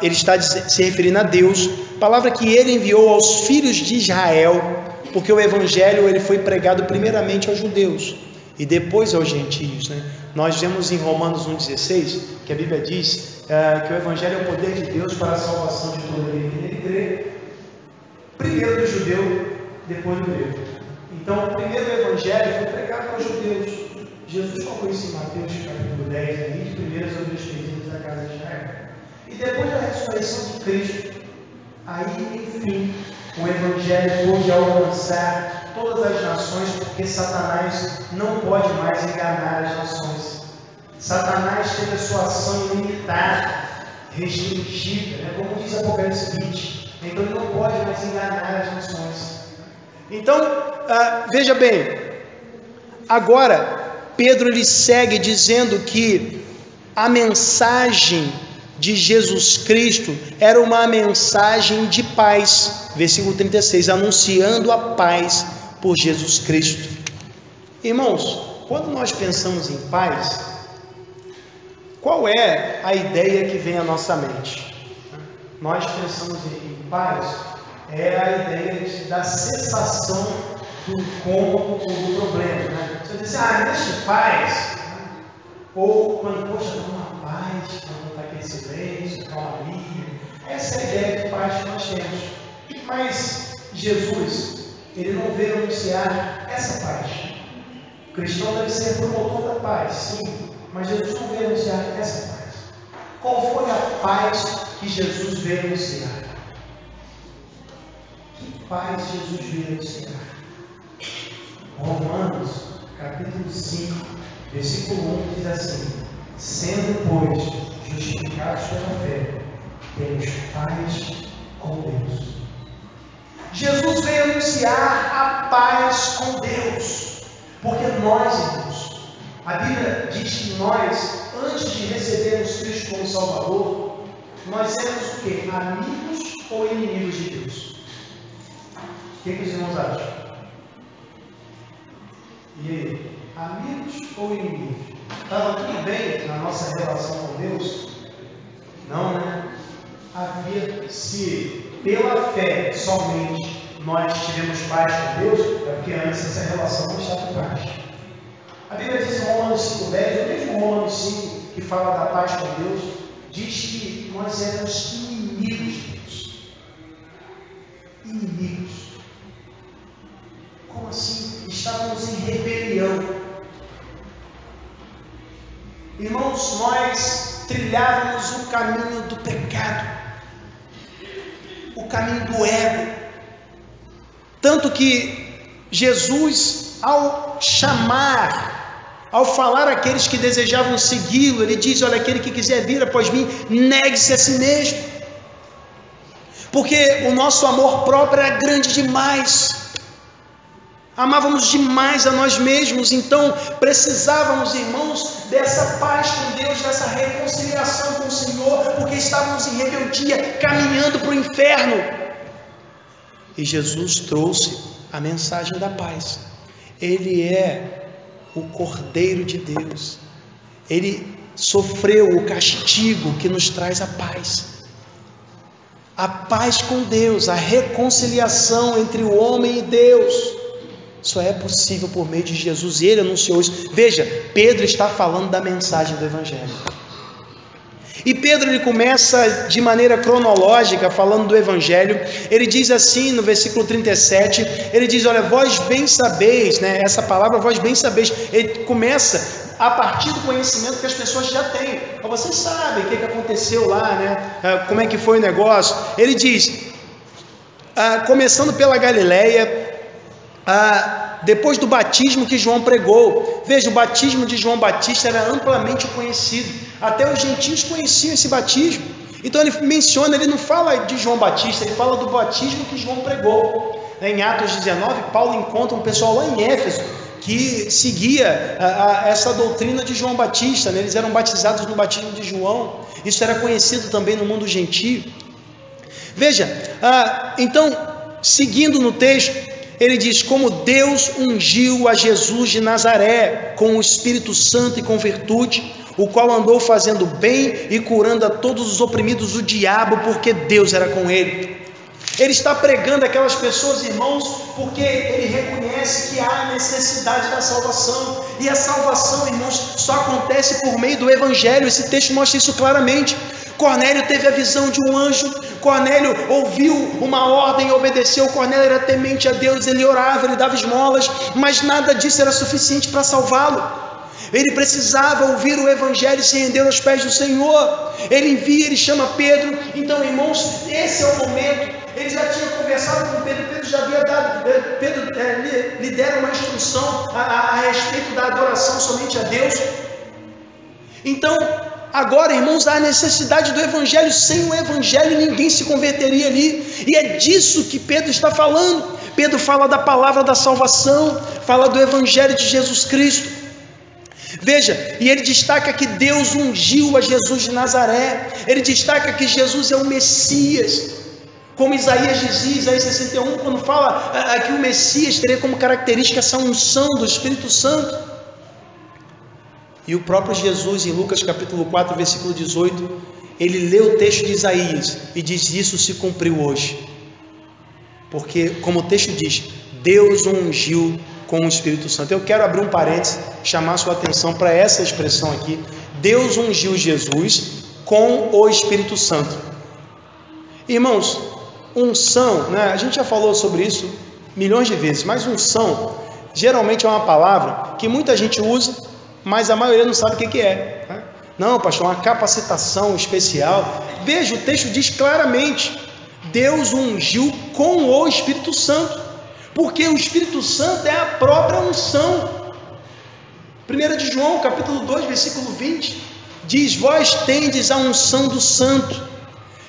ele está se referindo a Deus, palavra que ele enviou aos filhos de Israel, porque o Evangelho ele foi pregado primeiramente aos judeus e depois aos gentios, né? Nós vemos em Romanos 1,16 que a Bíblia diz que o Evangelho é o poder de Deus para a salvação de todo aquele que crê, primeiro do judeu, depois do grego. Então, o primeiro Evangelho foi pregado aos judeus. Jesus falou isso em Mateus capítulo 10, ali, de primeiras obras perdidas da casa de Israel. E depois da ressurreição de Cristo, aí, enfim, o Evangelho pôde alcançar todas as nações, porque Satanás não pode mais enganar as nações. Satanás teve a sua ação ilimitada, restringida, né? Como diz Apocalipse 20. Então ele não pode mais enganar as nações. Então, veja bem, agora Pedro lhe segue dizendo que a mensagem de Jesus Cristo era uma mensagem de paz. Versículo 36, anunciando a paz por Jesus Cristo. Irmãos, quando nós pensamos em paz, qual é a ideia que vem à nossa mente? Nós pensamos em paz, é a ideia da cessação do incômodo ou do problema, né? Você diz, deixa paz, ou quando, poxa, dá uma paz, quando está aquele silêncio, calmaria. Essa é a ideia de paz que nós temos. Mas Jesus, ele não veio anunciar essa paz. O cristão deve ser promotor da paz, sim, mas Jesus não veio anunciar essa paz. Qual foi a paz que Jesus veio anunciar? Que paz Jesus veio anunciar? Romanos, capítulo 5, versículo 1, diz assim: sendo, pois, justificados pela fé, temos paz com Deus. Jesus veio anunciar a paz com Deus, porque nós, irmãos, a Bíblia diz que nós, antes de recebermos Cristo como Salvador, nós éramos o quê? Amigos ou inimigos de Deus? O que os irmãos acham? E aí, amigos ou inimigos? Estava tudo bem na nossa relação com Deus? Não, né? Havia, se pela fé somente nós tivemos paz com Deus, é porque antes essa relação não estava em paz. A Bíblia diz em Romanos 5,10, o mesmo Romanos 5 que fala da paz com Deus, diz que nós éramos inimigos de Deus. Inimigos. Como assim? Estávamos em rebelião. Irmãos, nós trilhávamos o caminho do pecado, o caminho do ego. Tanto que Jesus, ao ao falar àqueles que desejavam segui-lo, ele diz: olha, aquele que quiser vir após mim, negue-se a si mesmo. Porque o nosso amor próprio era grande demais. Amávamos demais a nós mesmos, então precisávamos, irmãos, dessa paz com Deus, dessa reconciliação com o Senhor, porque estávamos em rebeldia, caminhando para o inferno. E Jesus trouxe a mensagem da paz. Ele é o Cordeiro de Deus. Ele sofreu o castigo que nos traz a paz. A paz com Deus, a reconciliação entre o homem e Deus. Só é possível por meio de Jesus, e ele anunciou isso. Veja, Pedro está falando da mensagem do Evangelho. E Pedro, ele começa de maneira cronológica, falando do Evangelho. Ele diz assim, no versículo 37, ele diz: olha, vós bem sabeis, né? Essa palavra, vós bem sabeis. Ele começa a partir do conhecimento que as pessoas já têm. Vocês sabem o que aconteceu lá, né? Como é que foi o negócio. Ele diz, começando pela Galileia, depois do batismo que João pregou. Veja, o batismo de João Batista era amplamente conhecido, até os gentios conheciam esse batismo. Então ele menciona, ele não fala de João Batista, ele fala do batismo que João pregou. Em Atos 19, Paulo encontra um pessoal lá em Éfeso que seguia essa doutrina de João Batista, né? Eles eram batizados no batismo de João. Isso era conhecido também no mundo gentio. Veja, então, seguindo no texto, ele diz: como Deus ungiu a Jesus de Nazaré com o Espírito Santo e com virtude, o qual andou fazendo bem e curando a todos os oprimidos do diabo, porque Deus era com ele. Ele está pregando aquelas pessoas, irmãos, porque ele reconhece que há necessidade da salvação. E a salvação, irmãos, só acontece por meio do Evangelho. Esse texto mostra isso claramente. Cornélio teve a visão de um anjo. Cornélio ouviu uma ordem e obedeceu. Cornélio era temente a Deus, ele orava, ele dava esmolas, mas nada disso era suficiente para salvá-lo. Ele precisava ouvir o Evangelho e se render aos pés do Senhor. Ele envia, ele chama Pedro. Então, irmãos, esse é o momento. Ele já tinha conversado com Pedro. Pedro já havia dado, Pedro lhe dera uma instrução a respeito da adoração somente a Deus. Então, agora, irmãos, há necessidade do Evangelho. Sem o Evangelho ninguém se converteria ali. E é disso que Pedro está falando. Pedro fala da palavra da salvação, fala do Evangelho de Jesus Cristo. Veja, e ele destaca que Deus ungiu a Jesus de Nazaré. Ele destaca que Jesus é o Messias. Como Isaías dizia, Isaías 61, quando fala que o Messias teria como característica essa unção do Espírito Santo. E o próprio Jesus, em Lucas capítulo 4, versículo 18, ele lê o texto de Isaías e diz: isso se cumpriu hoje. Porque, como o texto diz, Deus o ungiu com o Espírito Santo. Eu quero abrir um parênteses, chamar a sua atenção para essa expressão aqui. Deus ungiu Jesus com o Espírito Santo. Irmãos, unção, né? A gente já falou sobre isso milhões de vezes, mas unção geralmente é uma palavra que muita gente usa, mas a maioria não sabe o que é, né? Não, pastor, uma capacitação especial. Veja, o texto diz claramente: Deus o ungiu com o Espírito Santo, porque o Espírito Santo é a própria unção. 1 de João capítulo 2, versículo 20 diz: vós tendes a unção do Santo.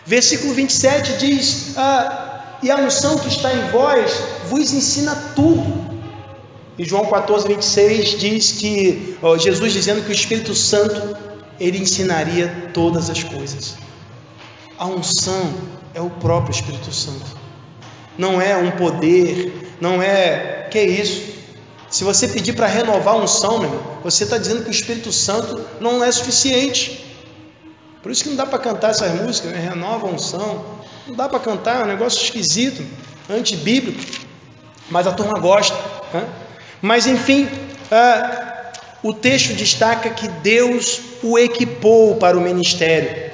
Versículo 27 diz: e a unção que está em vós vos ensina tudo. E João 14, 26 diz que Jesus dizendo que o Espírito Santo, ele ensinaria todas as coisas. A unção é o próprio Espírito Santo. Não é um poder, não é... Que é isso? Se você pedir para renovar a unção, meu irmão, você está dizendo que o Espírito Santo não é suficiente. Por isso que não dá para cantar essas músicas, né? Renova a unção. Não dá para cantar, é um negócio esquisito, antibíblico, mas a turma gosta, né? Mas enfim, o texto destaca que Deus o equipou para o ministério.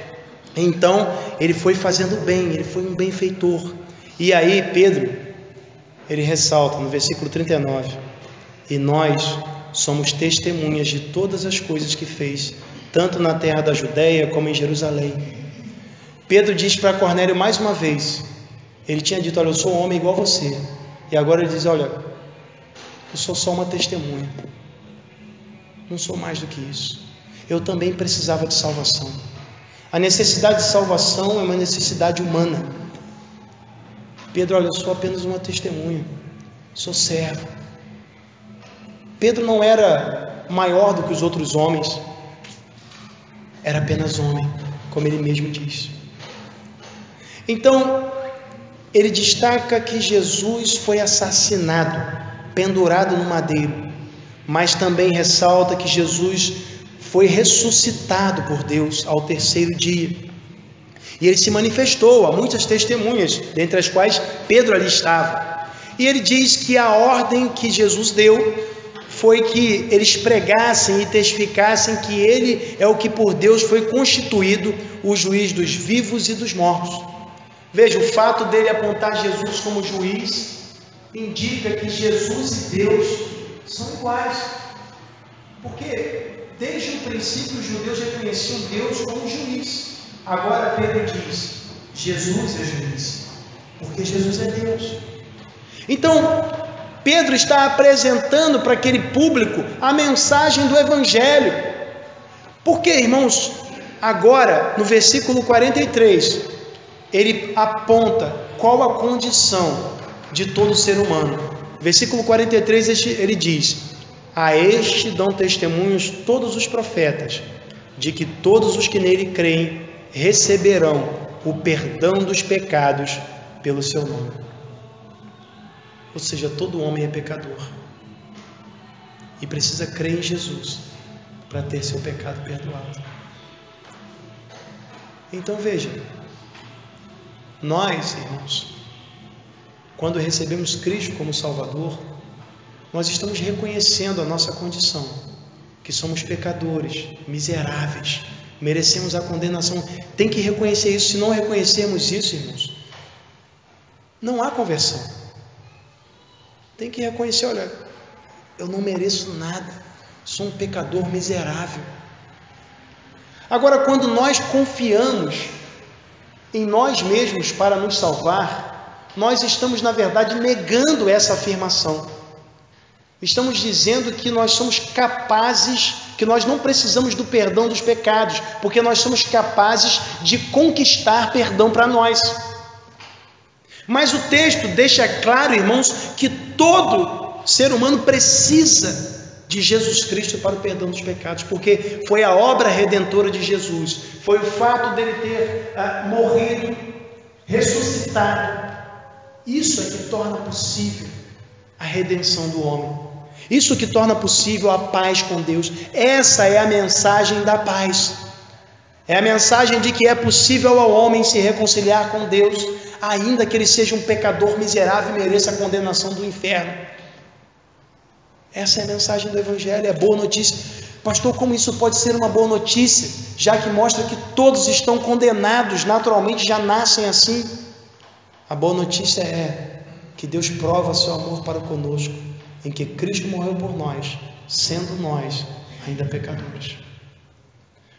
Então ele foi fazendo bem, ele foi um benfeitor. E aí Pedro, ele ressalta no versículo 39: e nós somos testemunhas de todas as coisas que fez, tanto na terra da Judeia como em Jerusalém. Pedro diz para Cornélio mais uma vez, ele tinha dito: olha, eu sou um homem igual a você, e agora ele diz: olha, eu sou só uma testemunha. não sou mais do que isso. Eu também precisava de salvação. A necessidade de salvação é uma necessidade humana. Pedro, olha, eu sou apenas uma testemunha, sou servo. Pedro não era maior do que os outros homens, era apenas homem, como ele mesmo diz. Então, ele destaca que Jesus foi assassinado, pendurado no madeiro, mas também ressalta que Jesus foi ressuscitado por Deus ao terceiro dia. E ele se manifestou a muitas testemunhas, dentre as quais Pedro ali estava. E ele diz que a ordem que Jesus deu foi que eles pregassem e testificassem que ele é o que por Deus foi constituído o juiz dos vivos e dos mortos. Veja, o fato dele apontar Jesus como juiz indica que Jesus e Deus são iguais. Porque desde o princípio os judeus reconheciam Deus como juiz. Agora Pedro diz, Jesus é juiz, porque Jesus é Deus. Então, Pedro está apresentando para aquele público a mensagem do Evangelho. Porque, irmãos, agora, no versículo 43, ele aponta qual a condição de todo ser humano. Versículo 43, ele diz, a este dão testemunhos todos os profetas, de que todos os que nele creem receberão o perdão dos pecados pelo seu nome. Ou seja, todo homem é pecador e precisa crer em Jesus para ter seu pecado perdoado. Então veja, nós, irmãos, quando recebemos Cristo como Salvador, nós estamos reconhecendo a nossa condição, que somos pecadores, miseráveis, merecemos a condenação. Tem que reconhecer isso. Se não reconhecermos isso, irmãos, não há conversão. Tem que reconhecer, olha, eu não mereço nada, sou um pecador miserável. Agora, quando nós confiamos em nós mesmos para nos salvar, nós estamos, na verdade, negando essa afirmação. Estamos dizendo que nós somos capazes, que nós não precisamos do perdão dos pecados, porque nós somos capazes de conquistar perdão para nós. Mas o texto deixa claro, irmãos, que todo ser humano precisa de Jesus Cristo para o perdão dos pecados, porque foi a obra redentora de Jesus, foi o fato dele ter morrido, ressuscitado. Isso é que torna possível a redenção do homem. Isso que torna possível a paz com Deus. Essa é a mensagem da paz. É a mensagem de que é possível ao homem se reconciliar com Deus, ainda que ele seja um pecador miserável e mereça a condenação do inferno. Essa é a mensagem do Evangelho, é a boa notícia. Pastor, como isso pode ser uma boa notícia, já que mostra que todos estão condenados, naturalmente já nascem assim? A boa notícia é que Deus prova seu amor para conosco, em que Cristo morreu por nós, sendo nós ainda pecadores.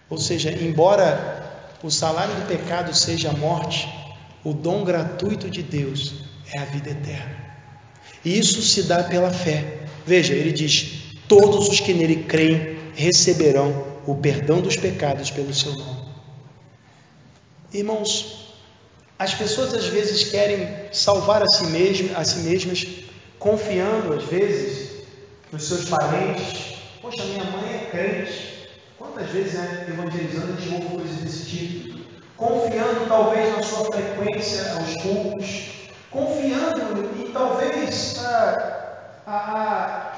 Ou seja, embora o salário do pecado seja a morte, o dom gratuito de Deus é a vida eterna. E isso se dá pela fé. Veja, ele diz, todos os que nele creem receberão o perdão dos pecados pelo seu nome. Irmãos, as pessoas às vezes querem salvar a si mesmas, confiando às vezes nos seus parentes. Poxa, minha mãe é crente. Quantas vezes, evangelizando, a gente ouve coisas desse tipo? Confiando talvez na sua frequência aos cultos, confiando em talvez a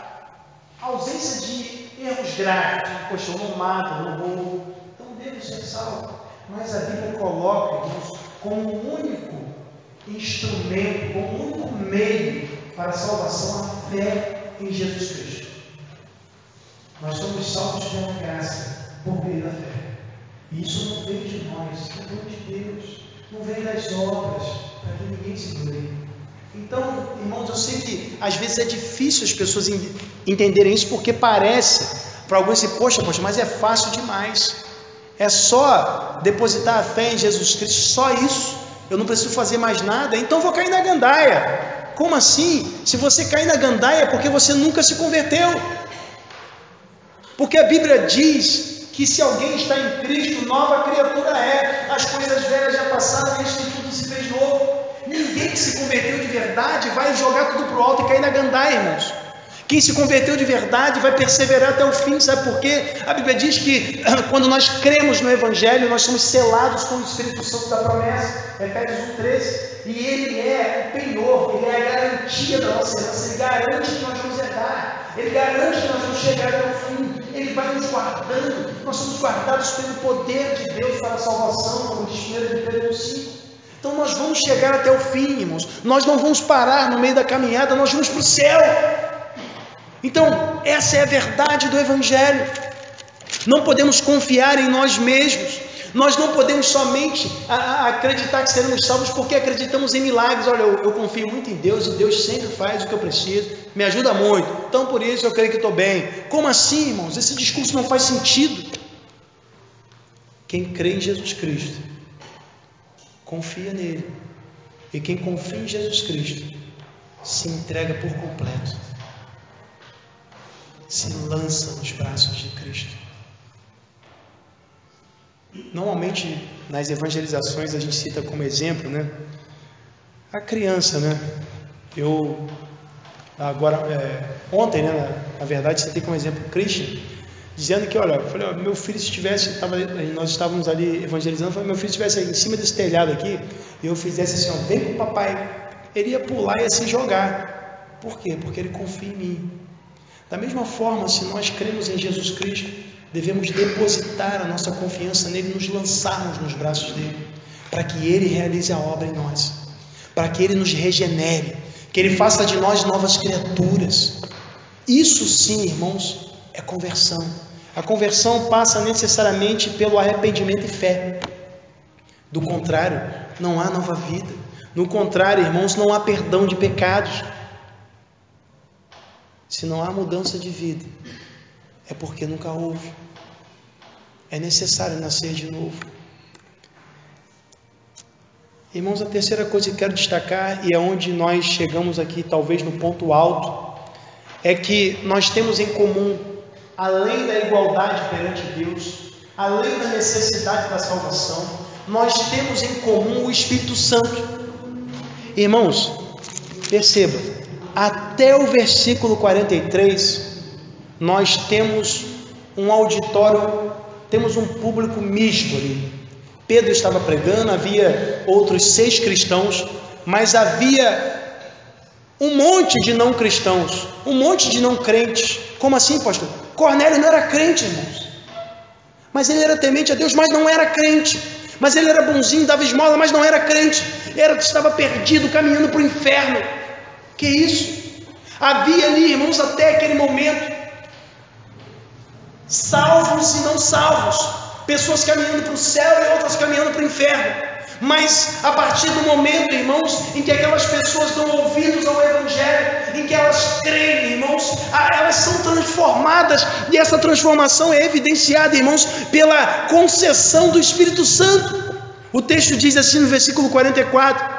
ausência de erros graves. Poxa, eu não mato, eu não roubo, então devo ser salvo. Mas a Bíblia coloca, irmãos, como um único instrumento, como um único meio para a salvação, a fé em Jesus Cristo. Nós somos salvos pela graça, por meio da fé. E isso não vem de nós, é dom de Deus, não vem das obras, para que ninguém se glorie. Então, irmãos, eu sei que às vezes é difícil as pessoas entenderem isso, porque parece, para alguns assim, poxa, mas é fácil demais. É só depositar a fé em Jesus Cristo, só isso, eu não preciso fazer mais nada, então vou cair na gandaia. Como assim? Se você cair na gandaia é porque você nunca se converteu. Porque a Bíblia diz que se alguém está em Cristo, nova criatura é. As coisas velhas já passaram e eis que tudo se fez novo. Ninguém que se converteu de verdade vai jogar tudo para o alto e cair na gandaia, irmãos. Quem se converteu de verdade vai perseverar até o fim, sabe por quê? A Bíblia diz que quando nós cremos no Evangelho, nós somos selados com o Espírito Santo da promessa, Efésios 1:13, e Ele é o penhor, Ele é a garantia da nossa herança, Ele garante que nós vamos herdar, Ele garante que nós vamos chegar até o fim, Ele vai nos guardando, nós somos guardados pelo poder de Deus para a salvação, como diz 1 Pedro 5. Então nós vamos chegar até o fim, irmãos, nós não vamos parar no meio da caminhada, nós vamos para o céu. Então, essa é a verdade do Evangelho. Não podemos confiar em nós mesmos. Nós não podemos somente acreditar que seremos salvos porque acreditamos em milagres. Olha, eu confio muito em Deus e Deus sempre faz o que eu preciso, me ajuda muito. Então, por isso eu creio que estou bem. Como assim, irmãos? Esse discurso não faz sentido. Quem crê em Jesus Cristo, confia nele. E quem confia em Jesus Cristo, se entrega por completo. Se lança nos braços de Cristo. Normalmente nas evangelizações a gente cita como exemplo, né, a criança, né? Eu agora ontem, né, na verdade, citei como exemplo o Christian, dizendo que, olha, eu falei, meu filho se tivesse, nós estávamos ali evangelizando, eu falei, meu filho estivesse em cima desse telhado aqui e eu fizesse assim, ó, vem com o papai, ele ia pular e ia se jogar. Por quê? Porque ele confia em mim. Da mesma forma, se nós cremos em Jesus Cristo, devemos depositar a nossa confiança nele, nos lançarmos nos braços dele, para que ele realize a obra em nós, para que ele nos regenere, que ele faça de nós novas criaturas. Isso sim, irmãos, é conversão. A conversão passa necessariamente pelo arrependimento e fé. Do contrário, não há nova vida. No contrário, irmãos, não há perdão de pecados. Se não há mudança de vida, é porque nunca houve. É necessário nascer de novo. Irmãos, a terceira coisa que quero destacar, e é onde nós chegamos aqui, talvez no ponto alto, é que nós temos em comum, além da igualdade perante Deus, além da necessidade da salvação, nós temos em comum o Espírito Santo. Irmãos, perceba, até o versículo 43, nós temos um auditório, temos um público misto ali. Pedro estava pregando, havia outros 6 cristãos, mas havia um monte de não cristãos, um monte de não crentes. Como assim, pastor? Cornélio não era crente, irmãos, mas ele era temente a Deus, mas não era crente. Mas ele era bonzinho, dava esmola, mas não era crente. Estava perdido, caminhando para o inferno. Que isso? Havia ali, irmãos, até aquele momento, salvos e não salvos, pessoas caminhando para o céu e outras caminhando para o inferno. Mas a partir do momento, irmãos, em que aquelas pessoas dão ouvidos ao Evangelho, em que elas creem, irmãos, elas são transformadas, e essa transformação é evidenciada, irmãos, pela concessão do Espírito Santo. O texto diz assim no versículo 44,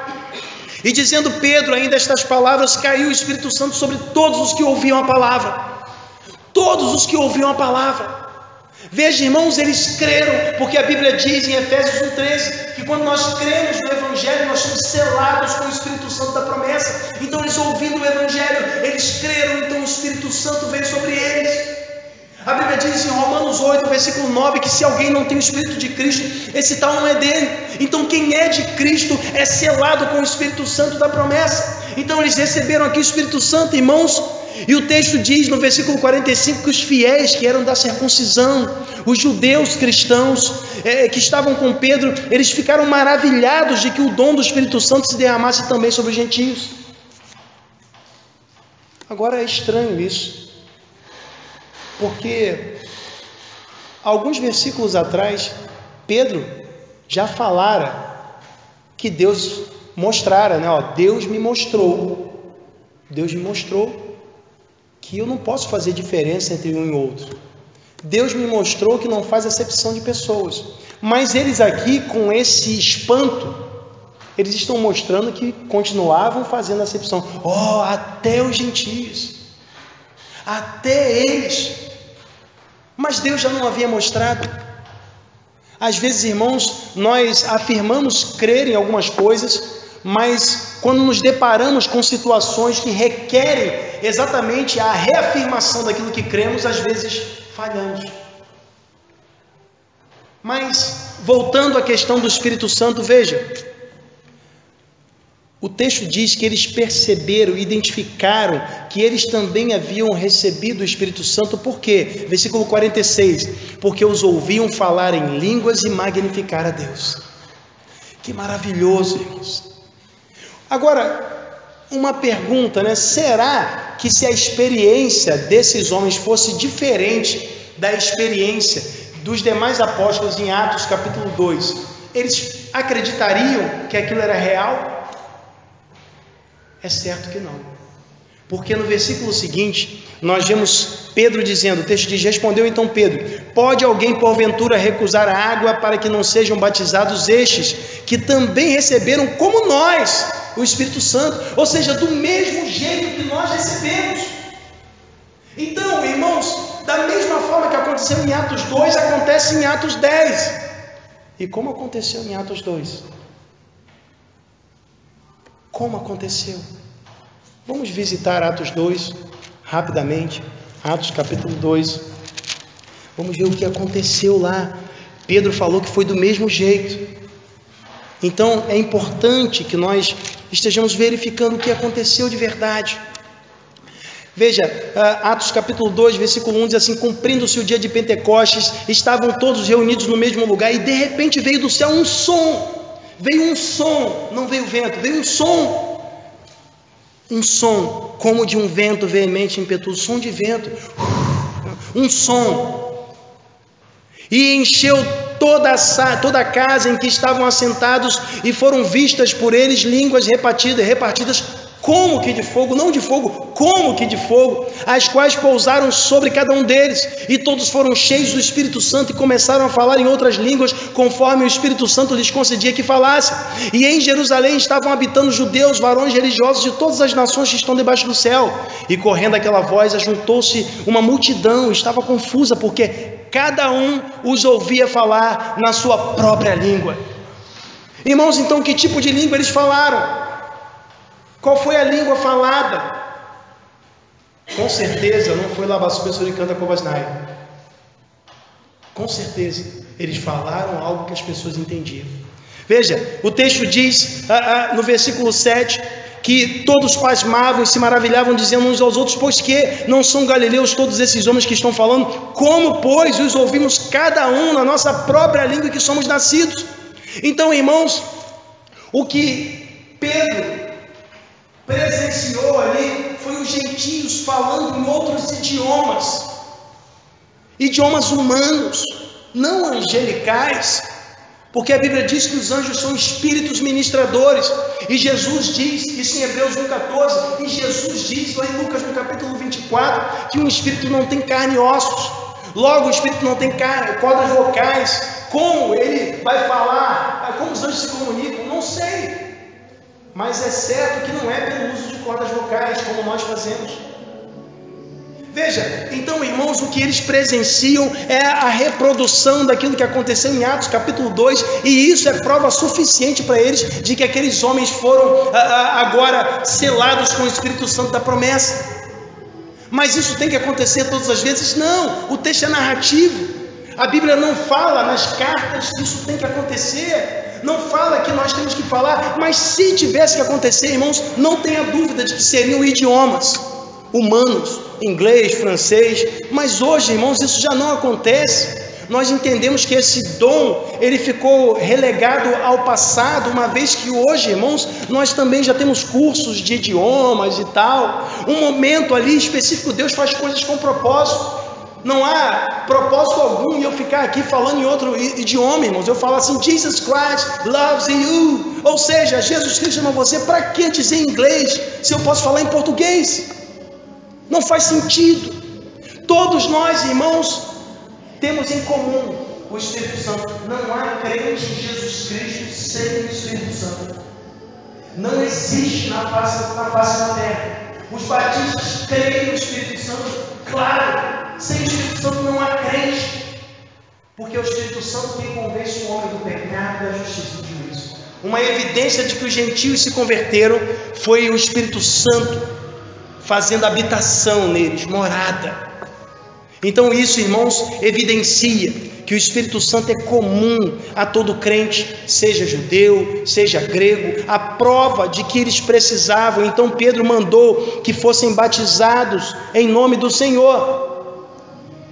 e dizendo Pedro ainda estas palavras, caiu o Espírito Santo sobre todos os que ouviam a palavra. Todos os que ouviam a palavra. Veja, irmãos, eles creram, porque a Bíblia diz em Efésios 1:13, que quando nós cremos no Evangelho, nós somos selados com o Espírito Santo da promessa. Então eles ouvindo o Evangelho, eles creram, então o Espírito Santo veio sobre eles. A Bíblia diz em Romanos 8, versículo 9, que se alguém não tem o Espírito de Cristo, esse tal não é dele. Então quem é de Cristo é selado com o Espírito Santo da promessa. Então eles receberam aqui o Espírito Santo, irmãos, e o texto diz no versículo 45 que os fiéis que eram da circuncisão, os judeus cristãos que estavam com Pedro, eles ficaram maravilhados de que o dom do Espírito Santo se derramasse também sobre os gentios. Agora é estranho isso, porque alguns versículos atrás, Pedro já falara que Deus mostrara, né? Deus me mostrou que eu não posso fazer diferença entre um e outro. Deus me mostrou que não faz acepção de pessoas. Mas eles aqui, com esse espanto, eles estão mostrando que continuavam fazendo acepção. Até os gentios, até eles. Mas Deus já não havia mostrado. Às vezes, irmãos, nós afirmamos crer em algumas coisas, mas quando nos deparamos com situações que requerem exatamente a reafirmação daquilo que cremos, às vezes falhamos. Mas, voltando à questão do Espírito Santo, veja, o texto diz que eles perceberam, identificaram que eles também haviam recebido o Espírito Santo. Por quê? Versículo 46, porque os ouviam falar em línguas e magnificar a Deus. Que maravilhoso, irmãos. Agora, uma pergunta, né? Será que se a experiência desses homens fosse diferente da experiência dos demais apóstolos em Atos capítulo 2, eles acreditariam que aquilo era real? É certo que não. Porque no versículo seguinte, nós vemos Pedro dizendo, o texto diz, respondeu então Pedro, pode alguém porventura recusar a água para que não sejam batizados estes, que também receberam como nós o Espírito Santo, ou seja, do mesmo jeito que nós recebemos. Então, irmãos, da mesma forma que aconteceu em Atos 2, acontece em Atos 10. E como aconteceu em Atos 2? Como aconteceu? Vamos visitar Atos 2, rapidamente. Atos capítulo 2. Vamos ver o que aconteceu lá. Pedro falou que foi do mesmo jeito. Então, é importante que nós estejamos verificando o que aconteceu de verdade. Veja, Atos capítulo 2, versículo 1 diz assim, cumprindo-se o dia de Pentecostes, estavam todos reunidos no mesmo lugar, e de repente veio do céu um som. Veio um som, não veio vento, veio um som como de um vento veemente e impetuoso, som de vento, um som, e encheu toda a casa em que estavam assentados, e foram vistas por eles línguas repartidas como que de fogo, não de fogo, como que de fogo, as quais pousaram sobre cada um deles, e todos foram cheios do Espírito Santo e começaram a falar em outras línguas, conforme o Espírito Santo lhes concedia que falassem. E em Jerusalém estavam habitando judeus, varões religiosos de todas as nações que estão debaixo do céu. E correndo aquela voz, ajuntou-se uma multidão, estava confusa, porque cada um os ouvia falar na sua própria língua. Irmãos, então que tipo de língua eles falaram? Qual foi a língua falada? Com certeza não foi Labassu Suricanda Cobasnai. Com certeza eles falaram algo que as pessoas entendiam. Veja, o texto diz no versículo 7 que todos pasmavam e se maravilhavam, dizendo uns aos outros, pois que não são galileus todos esses homens que estão falando? Como, pois, os ouvimos cada um na nossa própria língua que somos nascidos? Então, irmãos, o que Pedro presenciou ali foi os gentios falando em outros idiomas humanos, não angelicais, porque a Bíblia diz que os anjos são espíritos ministradores, e Jesus diz, isso em Hebreus 1,14, e Jesus diz lá em Lucas no capítulo 24, que um espírito não tem carne e ossos, logo o espírito não tem cordas vocais, como ele vai falar, como os anjos se comunicam, não sei. Mas é certo que não é pelo uso de cordas vocais, como nós fazemos. Veja, então, irmãos, o que eles presenciam é a reprodução daquilo que aconteceu em Atos capítulo 2, e isso é prova suficiente para eles de que aqueles homens foram agora selados com o Espírito Santo da promessa. Mas isso tem que acontecer todas as vezes? Não, o texto é narrativo. A Bíblia não fala nas cartas que isso tem que acontecer. Não fala que nós temos que falar, mas se tivesse que acontecer, irmãos, não tenha dúvida de que seriam idiomas humanos, inglês, francês, mas hoje, irmãos, isso já não acontece. Nós entendemos que esse dom, ele ficou relegado ao passado, uma vez que hoje, irmãos, nós também já temos cursos de idiomas e tal, um momento ali específico, Deus faz coisas com propósito. Não há propósito algum em eu ficar aqui falando em outro idioma, irmãos. Eu falo assim, Jesus Christ loves you. Ou seja, Jesus Cristo ama você. Para que dizer em inglês se eu posso falar em português? Não faz sentido. Todos nós, irmãos, temos em comum o Espírito Santo. Não há crente em Jesus Cristo sem o Espírito Santo. Não existe na face da terra. Os batistas creem no Espírito Santo, claro. Sem o Espírito Santo não há crente. Porque é o Espírito Santo quem convence o homem do pecado, da justiça e do juízo. Uma evidência de que os gentios se converteram foi o Espírito Santo fazendo habitação neles, morada. Então isso, irmãos, evidencia que o Espírito Santo é comum a todo crente, seja judeu, seja grego, a prova de que eles precisavam. Então Pedro mandou que fossem batizados em nome do Senhor.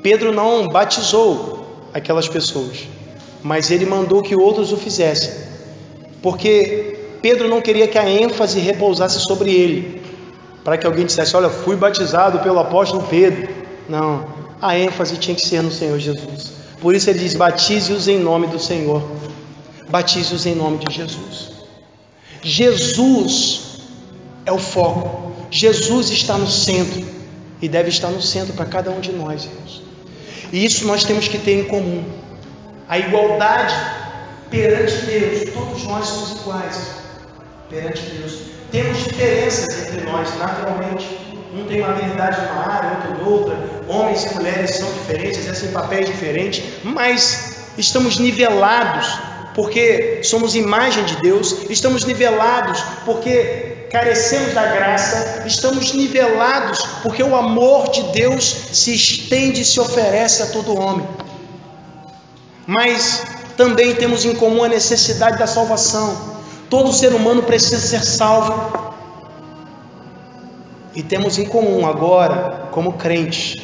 Pedro não batizou aquelas pessoas, mas ele mandou que outros o fizessem, porque Pedro não queria que a ênfase repousasse sobre ele, para que alguém dissesse: olha, fui batizado pelo apóstolo Pedro. Não, a ênfase tinha que ser no Senhor Jesus. Por isso ele diz: batize-os em nome do Senhor, batize-os em nome de Jesus. Jesus é o foco, Jesus está no centro, e deve estar no centro para cada um de nós, irmãos. E isso nós temos que ter em comum, a igualdade perante Deus. Todos nós somos iguais perante Deus. Temos diferenças entre nós, naturalmente. Um tem uma habilidade numa área, outro em outra. Homens e mulheres são diferentes, exercem papéis diferentes, mas estamos nivelados porque somos imagem de Deus. Estamos nivelados porque carecemos da graça. Estamos nivelados porque o amor de Deus se estende e se oferece a todo homem. Mas também temos em comum a necessidade da salvação. Todo ser humano precisa ser salvo. E temos em comum agora, como crentes,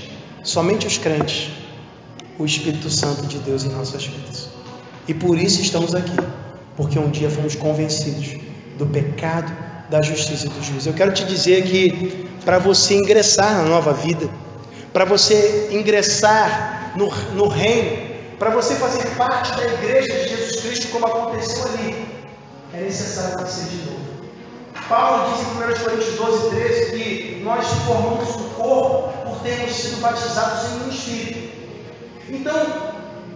somente os crentes, o Espírito Santo de Deus em nossas vidas. E por isso estamos aqui, porque um dia fomos convencidos do pecado, da justiça e do juízo. Eu quero te dizer que para você ingressar na nova vida, para você ingressar no reino, para você fazer parte da igreja de Jesus Cristo, como aconteceu ali, é necessário nascer de novo. Paulo diz em 1 Coríntios 12, 13 que nós formamos um corpo por termos sido batizados em um Espírito. Então,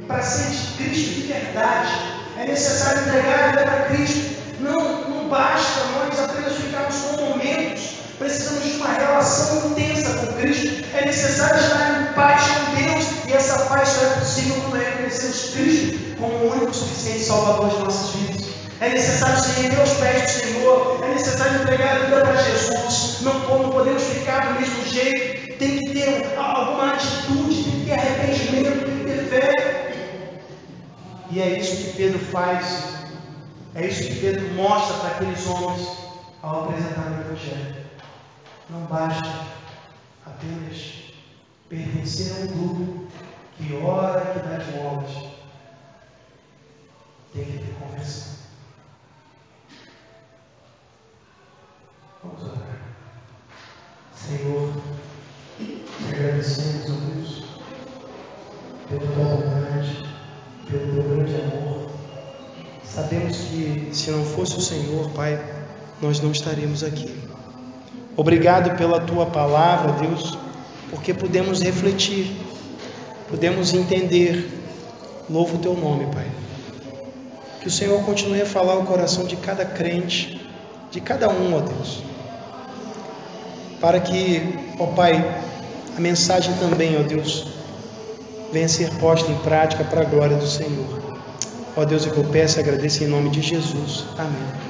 para ser de Cristo de verdade, é necessário entregar a vida para Cristo. Não basta nós apenas ficarmos com momentos. Precisamos de uma relação intensa com Cristo. É necessário estar em paz com Deus. E essa paz só é possível quando reconhecemos Cristo como o único suficiente Salvador de nossas vidas. É necessário se render aos pés do Senhor. É necessário entregar a vida para Jesus. Não podemos ficar do mesmo jeito. Tem que ter alguma atitude, tem que ter arrependimento, tem que ter fé. E é isso que Pedro faz. É isso que Pedro mostra para aqueles homens ao apresentar o Evangelho. Não basta apenas pertencer a um grupo que ora, que dá esmolas. Tem que ter conversão. Vamos orar. Senhor, te agradecemos, ó Deus, pela tua bondade, pelo teu grande amor. Sabemos que se não fosse o Senhor, Pai, nós não estaríamos aqui. Obrigado pela tua palavra, Deus, porque podemos refletir, podemos entender. Louvo o teu nome, Pai. Que o Senhor continue a falar o coração de cada crente, de cada um, ó Deus, para que, ó Pai, a mensagem também, ó Deus, venha ser posta em prática para a glória do Senhor. Ó Deus, é que eu peço e agradeço em nome de Jesus. Amém.